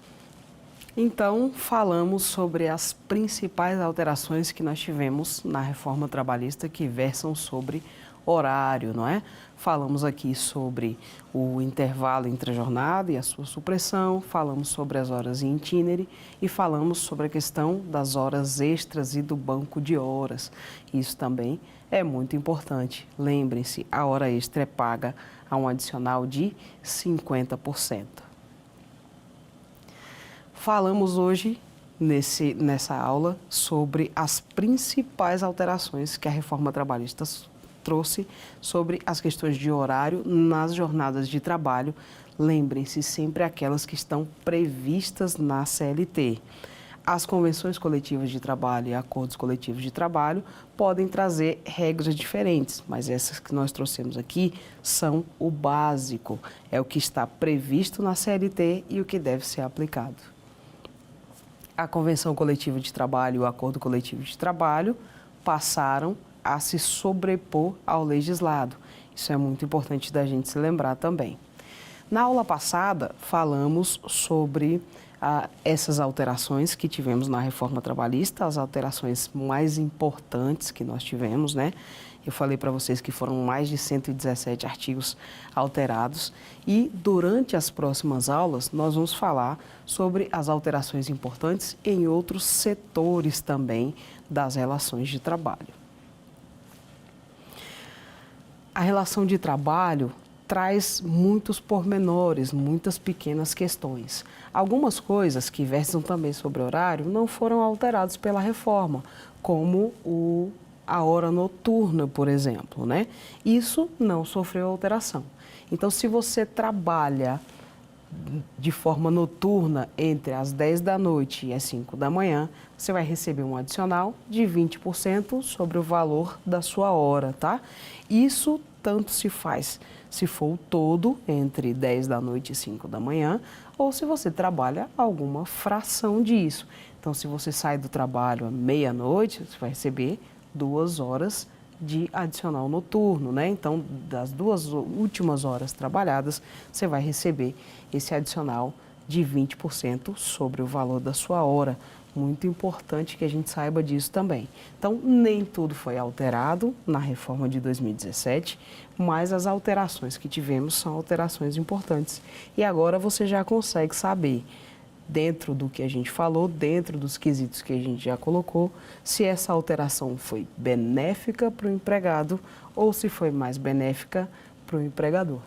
Então, falamos sobre as principais alterações que nós tivemos na reforma trabalhista que versam sobre horário, não é? Falamos aqui sobre o intervalo entre a jornada e a sua supressão, falamos sobre as horas in itinere e falamos sobre a questão das horas extras e do banco de horas. Isso também é muito importante. Lembrem-se, a hora extra é paga a um adicional de 50%. Falamos hoje, nessa aula, sobre as principais alterações que a reforma trabalhista trouxe sobre as questões de horário nas jornadas de trabalho. Lembrem-se sempre aquelas que estão previstas na CLT. As convenções coletivas de trabalho e acordos coletivos de trabalho podem trazer regras diferentes, mas essas que nós trouxemos aqui são o básico, é o que está previsto na CLT e o que deve ser aplicado. A convenção coletiva de trabalho e o acordo coletivo de trabalho passaram a se sobrepor ao legislado. Isso é muito importante da gente se lembrar também. Na aula passada, falamos sobre essas alterações que tivemos na reforma trabalhista, as alterações mais importantes que nós tivemos, né? Eu falei para vocês que foram mais de 117 artigos alterados e durante as próximas aulas nós vamos falar sobre as alterações importantes em outros setores também das relações de trabalho. A relação de trabalho traz muitos pormenores, muitas pequenas questões. Algumas coisas que versam também sobre horário não foram alteradas pela reforma, como a hora noturna, por exemplo, né? Isso não sofreu alteração. Então, se você trabalha de forma noturna entre as 10 da noite e as 5 da manhã, você vai receber um adicional de 20% sobre o valor da sua hora, tá? Isso tanto se faz se for o todo entre 10 da noite e 5 da manhã, ou se você trabalha alguma fração disso. Então, se você sai do trabalho à meia-noite, você vai receber 2 horas de adicional noturno, né? Então, das 2 últimas horas trabalhadas, você vai receber esse adicional de 20% sobre o valor da sua hora. Muito importante que a gente saiba disso também. Então, nem tudo foi alterado na reforma de 2017, mas as alterações que tivemos são alterações importantes. E agora você já consegue saber, dentro do que a gente falou, dentro dos quesitos que a gente já colocou, se essa alteração foi benéfica para o empregado ou se foi mais benéfica para o empregador.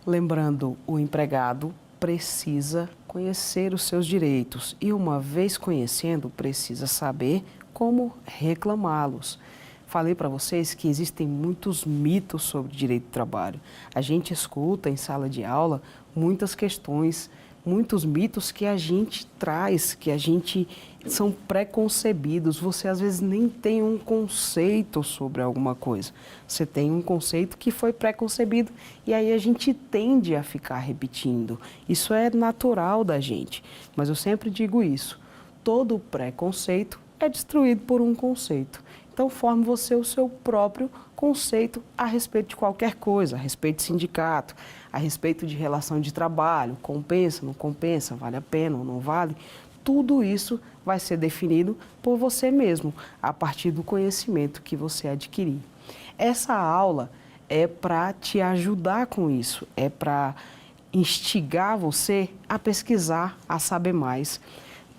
Lembrando, o empregado precisa conhecer os seus direitos e, uma vez conhecendo, precisa saber como reclamá-los. Falei para vocês que existem muitos mitos sobre direito do trabalho. A gente escuta em sala de aula muitas questões, muitos mitos que a gente traz, que a gente são preconcebidos. Você às vezes nem tem um conceito sobre alguma coisa. Você tem um conceito que foi preconcebido e aí a gente tende a ficar repetindo. Isso é natural da gente, mas eu sempre digo isso. Todo preconceito é destruído por um conceito. Então, forme você o seu próprio conceito a respeito de qualquer coisa, a respeito de sindicato, a respeito de relação de trabalho, compensa, não compensa, vale a pena ou não vale. Tudo isso vai ser definido por você mesmo, a partir do conhecimento que você adquirir. Essa aula é para te ajudar com isso, é para instigar você a pesquisar, a saber mais.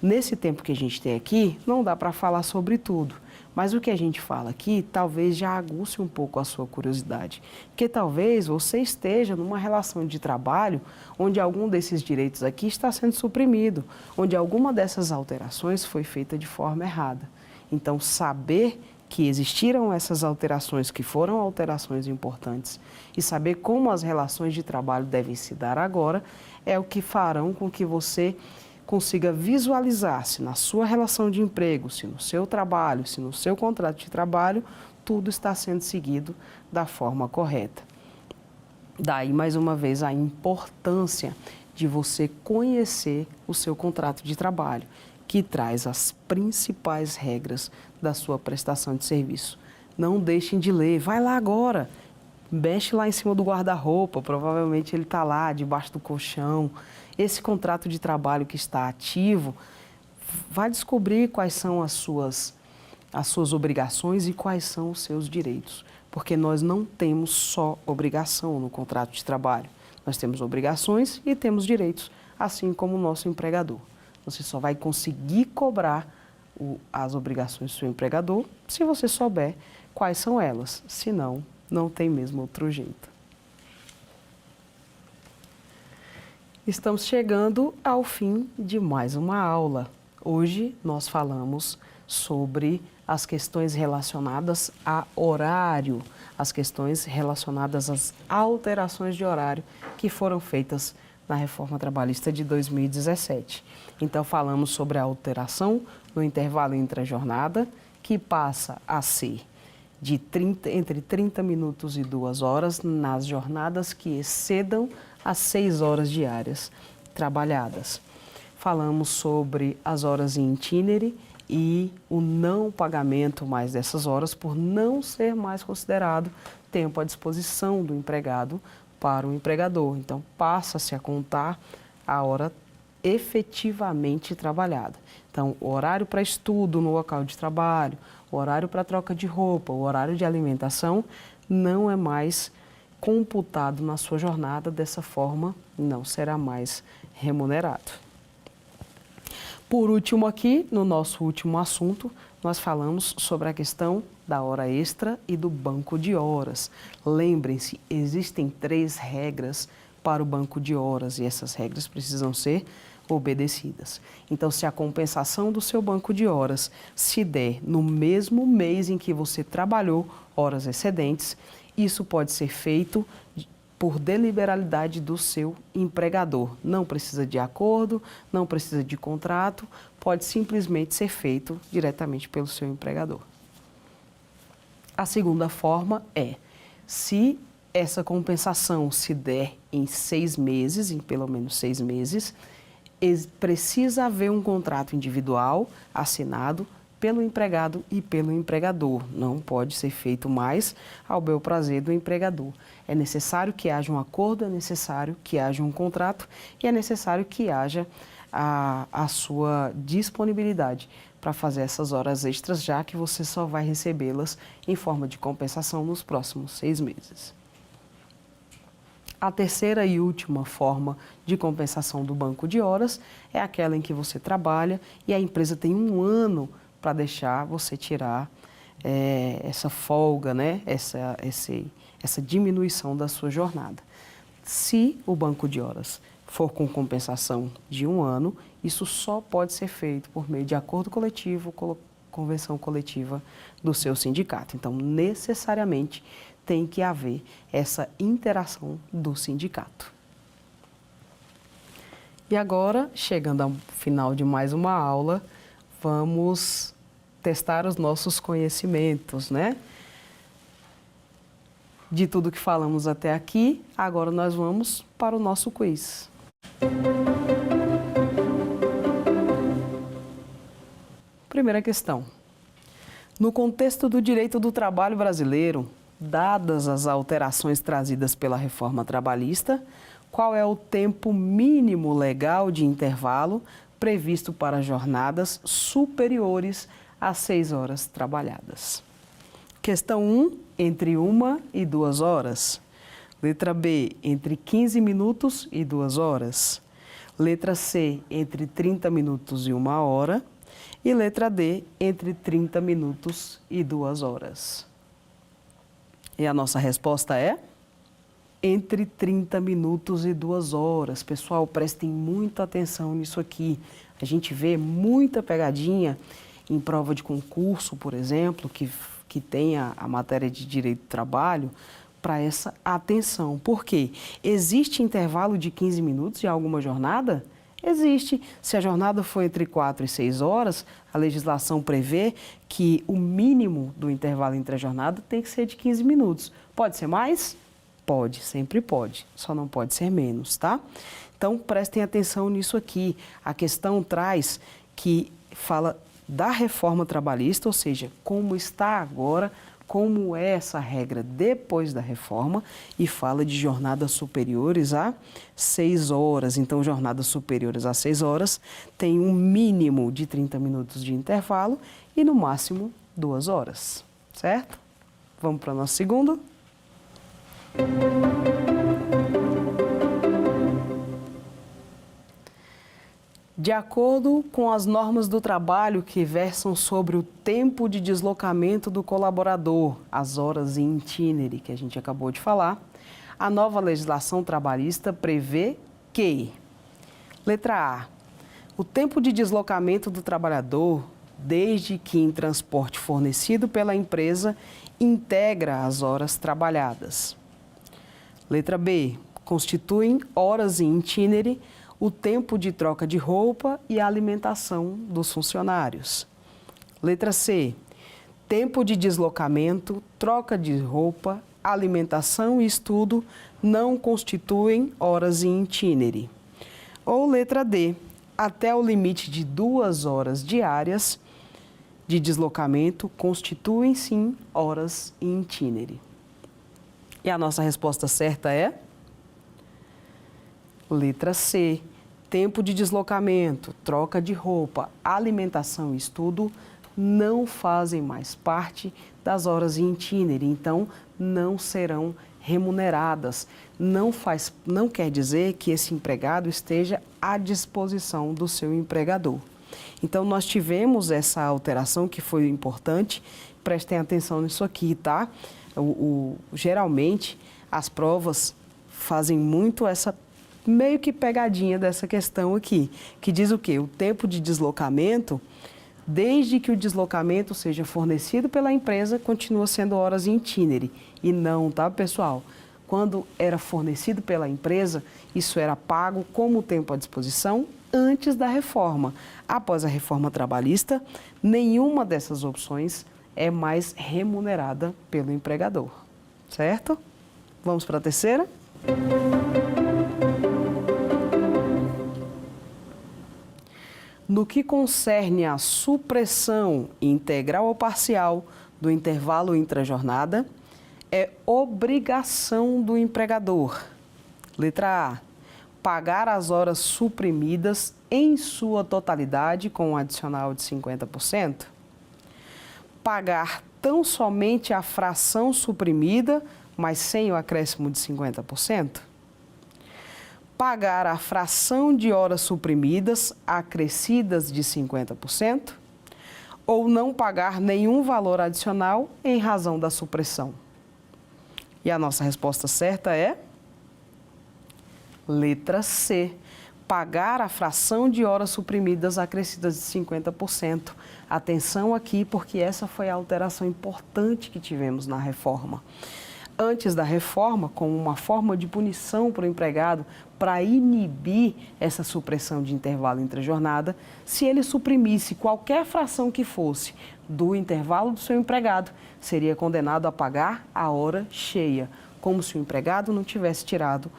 Nesse tempo que a gente tem aqui, não dá para falar sobre tudo, mas o que a gente fala aqui talvez já aguce um pouco a sua curiosidade, porque talvez você esteja numa relação de trabalho onde algum desses direitos aqui está sendo suprimido, onde alguma dessas alterações foi feita de forma errada. Então, saber que existiram essas alterações, que foram alterações importantes, e saber como as relações de trabalho devem se dar agora, é o que farão com que você consiga visualizar se na sua relação de emprego, se no seu trabalho, se no seu contrato de trabalho, tudo está sendo seguido da forma correta. Daí, mais uma vez, a importância de você conhecer o seu contrato de trabalho, que traz as principais regras da sua prestação de serviço. Não deixem de ler, vai lá agora, mexe lá em cima do guarda-roupa, provavelmente ele está lá, debaixo do colchão. Esse contrato de trabalho que está ativo, vai descobrir quais são as suas obrigações e quais são os seus direitos. Porque nós não temos só obrigação no contrato de trabalho. Nós temos obrigações e temos direitos, assim como o nosso empregador. Você só vai conseguir cobrar as obrigações do seu empregador se você souber quais são elas. Senão, não tem mesmo outro jeito. Estamos chegando ao fim de mais uma aula. Hoje nós falamos sobre as questões relacionadas a horário, as questões relacionadas às alterações de horário que foram feitas na Reforma Trabalhista de 2017. Então falamos sobre a alteração no intervalo entre a jornada, que passa a ser de entre 30 minutos e 2 horas nas jornadas que excedam as 6 horas diárias trabalhadas. Falamos sobre as horas em itinere e o não pagamento mais dessas horas por não ser mais considerado tempo à disposição do empregado para o empregador. Então, passa-se a contar a hora efetivamente trabalhada. Então, o horário para estudo no local de trabalho, o horário para troca de roupa, o horário de alimentação não é mais computado na sua jornada, dessa forma não será mais remunerado. Por último aqui, no nosso último assunto, nós falamos sobre a questão da hora extra e do banco de horas. Lembrem-se, existem 3 regras para o banco de horas e essas regras precisam ser obedecidas. Então, se a compensação do seu banco de horas se der no mesmo mês em que você trabalhou horas excedentes, isso pode ser feito por deliberalidade do seu empregador. Não precisa de acordo, não precisa de contrato, pode simplesmente ser feito diretamente pelo seu empregador. A segunda forma é, se essa compensação se der em 6 meses, em pelo menos 6 meses, precisa haver um contrato individual assinado pelo empregado e pelo empregador. Não pode ser feito mais ao bel prazer do empregador. É necessário que haja um acordo, é necessário que haja um contrato e é necessário que haja a sua disponibilidade para fazer essas horas extras, já que você só vai recebê-las em forma de compensação nos próximos 6 meses. A terceira e última forma de compensação do banco de horas é aquela em que você trabalha e a empresa tem 1 ano para deixar você tirar essa folga, né? essa diminuição da sua jornada. Se o banco de horas for com compensação de 1 ano, isso só pode ser feito por meio de acordo coletivo, convenção coletiva do seu sindicato. Então, necessariamente, tem que haver essa interação do sindicato. E agora, chegando ao final de mais uma aula, vamos testar os nossos conhecimentos, né? De tudo que falamos até aqui, agora nós vamos para o nosso quiz. Primeira questão. No contexto do direito do trabalho brasileiro, dadas as alterações trazidas pela reforma trabalhista, qual é o tempo mínimo legal de intervalo previsto para jornadas superiores a 6 horas trabalhadas? Questão 1, entre 1 e 2 horas. Letra B, entre 15 minutos e 2 horas. Letra C, entre 30 minutos e 1 hora. E letra D, entre 30 minutos e 2 horas. E a nossa resposta é? Entre 30 minutos e 2 horas. Pessoal, prestem muita atenção nisso aqui. A gente vê muita pegadinha em prova de concurso, por exemplo, que tem a matéria de direito do trabalho, para essa atenção. Por quê? Existe intervalo de 15 minutos em alguma jornada? Existe. Se a jornada for entre 4 e 6 horas, a legislação prevê que o mínimo do intervalo entre a jornada tem que ser de 15 minutos. Pode ser mais? Pode, sempre pode. Só não pode ser menos, tá? Então, prestem atenção nisso aqui. A questão traz que fala da reforma trabalhista, ou seja, como está agora, como é essa regra depois da reforma, e fala de jornadas superiores a 6 horas. Então, jornadas superiores a 6 horas tem um mínimo de 30 minutos de intervalo e no máximo 2 horas, certo? Vamos para o nosso segundo. De acordo com as normas do trabalho que versam sobre o tempo de deslocamento do colaborador, as horas in itinere, que a gente acabou de falar, a nova legislação trabalhista prevê que, letra A, o tempo de deslocamento do trabalhador, desde que em transporte fornecido pela empresa, integra as horas trabalhadas. Letra B, constituem horas in itinere o tempo de troca de roupa e alimentação dos funcionários. Letra C, tempo de deslocamento, troca de roupa, alimentação e estudo não constituem horas in itinere. Ou letra D, até o limite de 2 horas diárias de deslocamento constituem sim horas in itinere. E a nossa resposta certa é? Letra C, tempo de deslocamento, troca de roupa, alimentação e estudo não fazem mais parte das horas in itinere, então não serão remuneradas. Não quer dizer que esse empregado esteja à disposição do seu empregador. Então, nós tivemos essa alteração que foi importante, prestem atenção nisso aqui, tá? Geralmente, as provas fazem muito essa meio que pegadinha dessa questão aqui, que diz o quê? O tempo de deslocamento, desde que o deslocamento seja fornecido pela empresa, continua sendo horas in itinere. E não, tá, pessoal? Quando era fornecido pela empresa, isso era pago como tempo à disposição antes da reforma. Após a reforma trabalhista, nenhuma dessas opções é mais remunerada pelo empregador, certo? Vamos para a terceira? No que concerne à supressão integral ou parcial do intervalo intrajornada, é obrigação do empregador. Letra A, pagar as horas suprimidas em sua totalidade com um adicional de 50%. Pagar tão somente a fração suprimida, mas sem o acréscimo de 50%. Pagar a fração de horas suprimidas acrescidas de 50%, ou não pagar nenhum valor adicional em razão da supressão. E a nossa resposta certa é? Letra C, pagar a fração de horas suprimidas acrescidas de 50%. Atenção aqui, porque essa foi a alteração importante que tivemos na reforma. Antes da reforma, como uma forma de punição para o empregado, para inibir essa supressão de intervalo entre a jornada, se ele suprimisse qualquer fração que fosse do intervalo do seu empregado, seria condenado a pagar a hora cheia, como se o empregado não tivesse tirado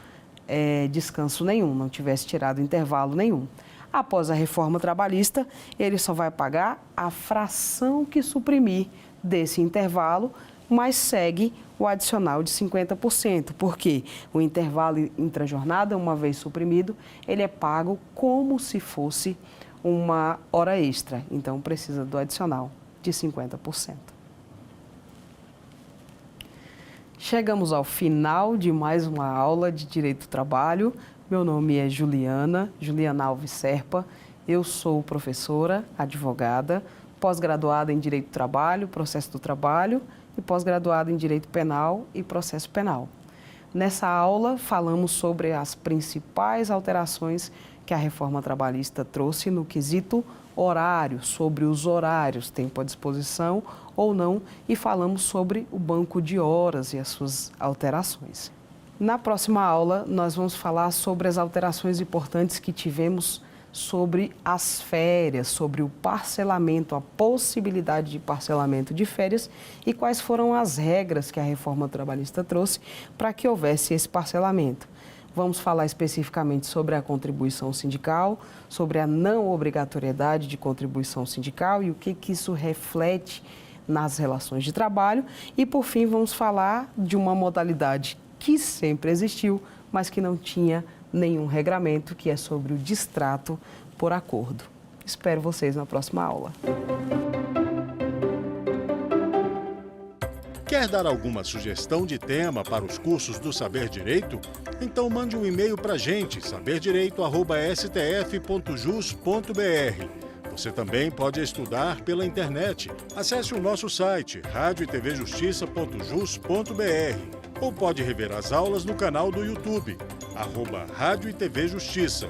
descanso nenhum, não tivesse tirado intervalo nenhum. Após a reforma trabalhista, ele só vai pagar a fração que suprimir desse intervalo, mas segue o adicional de 50%, porque o intervalo intrajornada, uma vez suprimido, ele é pago como se fosse uma hora extra, então precisa do adicional de 50%. Chegamos ao final de mais uma aula de Direito do Trabalho. Meu nome é Juliana Alves Serpa. Eu sou professora, advogada, pós-graduada em Direito do Trabalho, Processo do Trabalho e pós-graduada em Direito Penal e Processo Penal. Nessa aula, falamos sobre as principais alterações que a reforma trabalhista trouxe no quesito horário, sobre os horários, tempo à disposição ou não, e falamos sobre o banco de horas e as suas alterações. Na próxima aula, nós vamos falar sobre as alterações importantes que tivemos sobre as férias, sobre o parcelamento, a possibilidade de parcelamento de férias e quais foram as regras que a reforma trabalhista trouxe para que houvesse esse parcelamento. Vamos falar especificamente sobre a contribuição sindical, sobre a não obrigatoriedade de contribuição sindical e o que isso reflete nas relações de trabalho. E, por fim, vamos falar de uma modalidade que sempre existiu, mas que não tinha nenhum regramento, que é sobre o distrato por acordo. Espero vocês na próxima aula. Quer dar alguma sugestão de tema para os cursos do Saber Direito? Então mande um e-mail para a gente, saberdireito@stf.jus.br. Você também pode estudar pela internet. Acesse o nosso site, radioetvjustiça.jus.br, ou pode rever as aulas no canal do YouTube, @Rádio e TV Justiça.